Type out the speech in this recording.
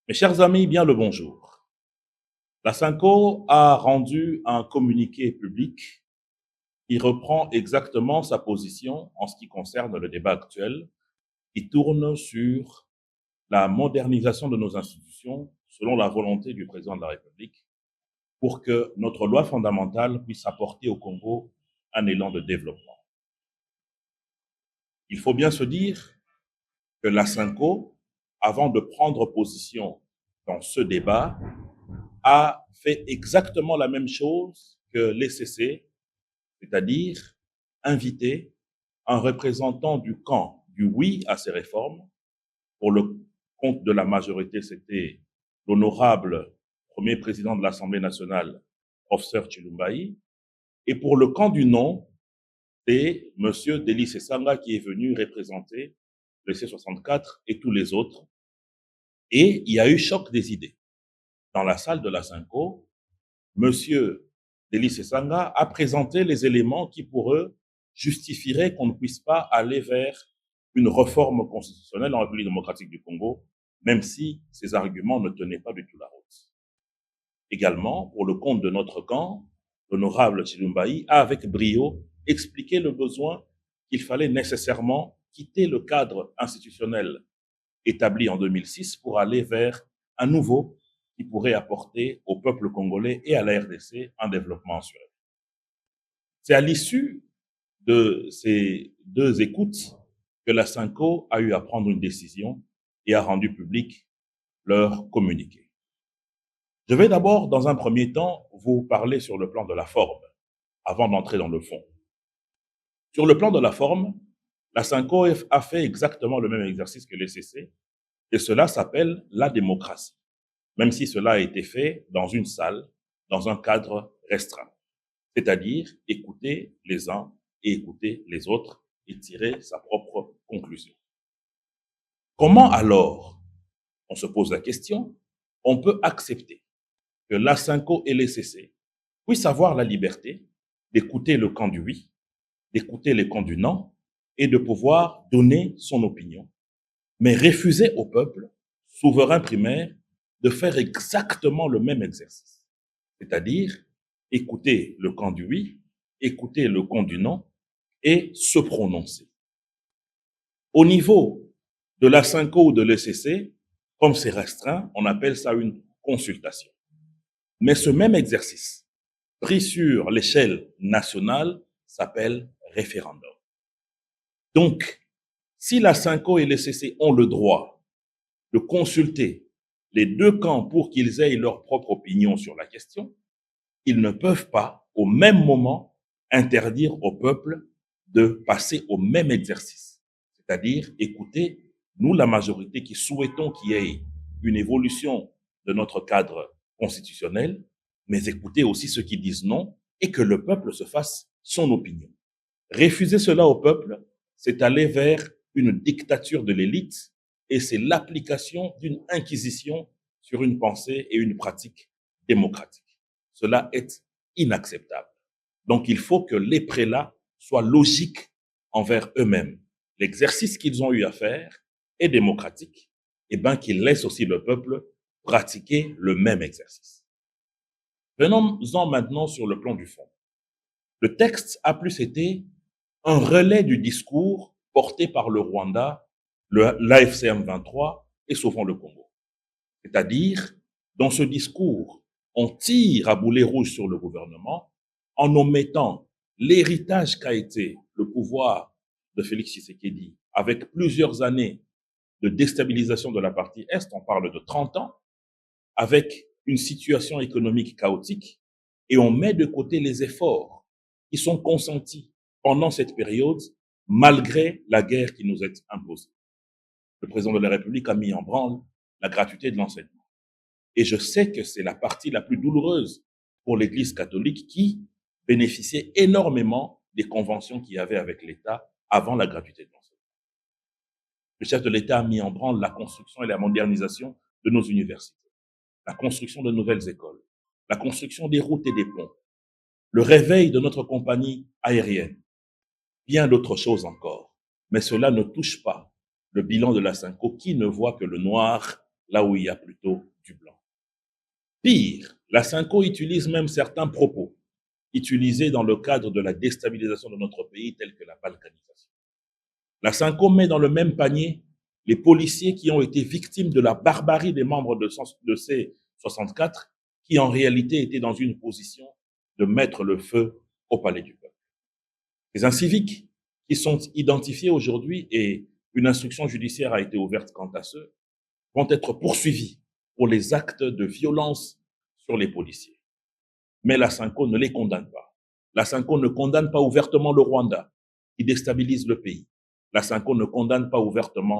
Mes chers amis, bien le bonjour. La Synco a rendu un communiqué public qui reprend exactement sa position en ce qui concerne le débat actuel, qui tourne sur la modernisation de nos institutions selon la volonté du président de la République pour que notre loi fondamentale puisse apporter au Congo un élan de développement. Il faut bien se dire que la Synco, avant de prendre position dans ce débat, a fait exactement la même chose que l'ECC, c'est-à-dire inviter un représentant du camp du oui à ces réformes. Pour le compte de la majorité, c'était l'honorable premier président de l'Assemblée nationale, professeur Chilumbaï. Et pour le camp du non, c'est M. Delis Esanga qui est venu représenter le C64 et tous les autres. Et il y a eu choc des idées. Dans la salle de la Synco, Monsieur Delis Esanga a présenté les éléments qui, pour eux, justifieraient qu'on ne puisse pas aller vers une réforme constitutionnelle en République démocratique du Congo, même si ces arguments ne tenaient pas du tout la route. Également, pour le compte de notre camp, l'honorable Chilumbaï a avec brio expliqué le besoin qu'il fallait nécessairement quitter le cadre institutionnel établi en 2006 pour aller vers un nouveau qui pourrait apporter au peuple congolais et à la RDC un développement assuré. C'est à l'issue de ces deux écoutes que la Synco a eu à prendre une décision et a rendu public leur communiqué. Je vais d'abord, dans un premier temps, vous parler sur le plan de la forme, avant d'entrer dans le fond. Sur le plan de la forme, la Synco a fait exactement le même exercice que l'ECC, et cela s'appelle la démocratie, même si cela a été fait dans une salle, dans un cadre restreint. C'est-à-dire écouter les uns et écouter les autres et tirer sa propre conclusion. Comment alors, on se pose la question, on peut accepter que la Synco et l'ECC puissent avoir la liberté d'écouter le camp du oui, d'écouter le camp du non et de pouvoir donner son opinion, mais refuser au peuple, souverain primaire, de faire exactement le même exercice. C'est-à-dire écouter le camp du oui, écouter le camp du non et se prononcer. Au niveau de la Synco ou de l'ECC, comme c'est restreint, on appelle ça une consultation. Mais ce même exercice, pris sur l'échelle nationale, s'appelle référendum. Donc, si la Synco et l'ECC ont le droit de consulter les deux camps pour qu'ils aient leur propre opinion sur la question, ils ne peuvent pas, au même moment, interdire au peuple de passer au même exercice. C'est-à-dire, écoutez, nous, la majorité qui souhaitons qu'il y ait une évolution de notre cadre constitutionnel, mais écoutez aussi ceux qui disent non et que le peuple se fasse son opinion. Refuser cela au peuple, c'est aller vers une dictature de l'élite et c'est l'application d'une inquisition sur une pensée et une pratique démocratique. Cela est inacceptable. Donc, il faut que les prélats soient logiques envers eux-mêmes. L'exercice qu'ils ont eu à faire est démocratique, et bien qu'ils laissent aussi le peuple pratiquer le même exercice. Venons-en maintenant sur le plan du fond. Le texte a plus été un relais du discours porté par le Rwanda, l'AFCM 23 et souvent le Congo. C'est-à-dire, dans ce discours, on tire à boulet rouge sur le gouvernement en omettant l'héritage qu'a été le pouvoir de Félix Tshisekedi avec plusieurs années de déstabilisation de la partie Est, on parle de 30 ans, avec une situation économique chaotique, et on met de côté les efforts qui sont consentis pendant cette période, malgré la guerre qui nous est imposée. Le président de la République a mis en branle la gratuité de l'enseignement. Et je sais que c'est la partie la plus douloureuse pour l'Église catholique qui bénéficiait énormément des conventions qu'il y avait avec l'État avant la gratuité de l'enseignement. Le chef de l'État a mis en branle la construction et la modernisation de nos universités, la construction de nouvelles écoles, la construction des routes et des ponts, le réveil de notre compagnie aérienne, bien d'autres choses encore. Mais cela ne touche pas le bilan de la Synco qui ne voit que le noir là où il y a plutôt du blanc. Pire, la Cinco utilise même certains propos utilisés dans le cadre de la déstabilisation de notre pays, tels que la balkanisation. La Cinco met dans le même panier les policiers qui ont été victimes de la barbarie des membres de C64, qui en réalité étaient dans une position de mettre le feu au palais du peuple. Les inciviques qui sont identifiés aujourd'hui et une instruction judiciaire a été ouverte quant à ceux, vont être poursuivis pour les actes de violence sur les policiers. Mais la Cinco ne les condamne pas. La Cinco ne condamne pas ouvertement le Rwanda, qui déstabilise le pays. La Cinco ne condamne pas ouvertement